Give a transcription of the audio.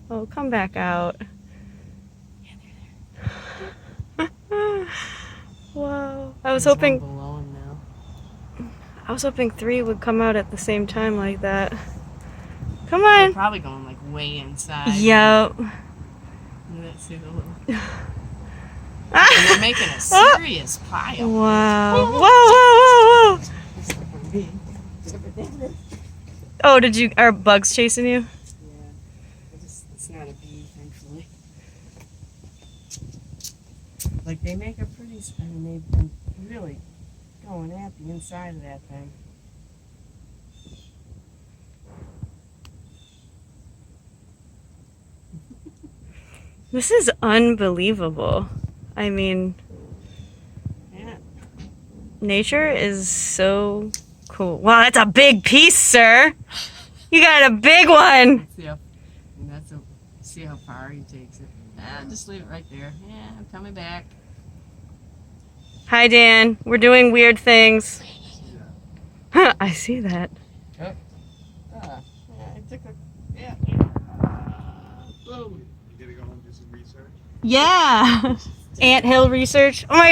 Oh, come back out. Wow. I was There's hoping one below him now. 3 would come out at the same time like that. Come They're on. probably going like way inside. Yep. Let's see the little. And they're making a serious pile. Wow. Whoa, whoa, whoa, whoa. Oh, are bugs chasing you? Yeah. It's not a bee, thankfully. Like, they make a pretty. I mean, they've been really going at the inside of that thing. This is unbelievable. I mean, Yeah. nature is so cool. Wow, that's a big piece, sir. You got a big one. Let's see how. And see how far he takes it. Just leave it right there. Yeah, I'm coming back. Hi, Dan. We're doing weird things. I see that. Yeah, I took a. Yeah. Boom. You gotta go home and do some research. Yeah. Ant hill research. Oh my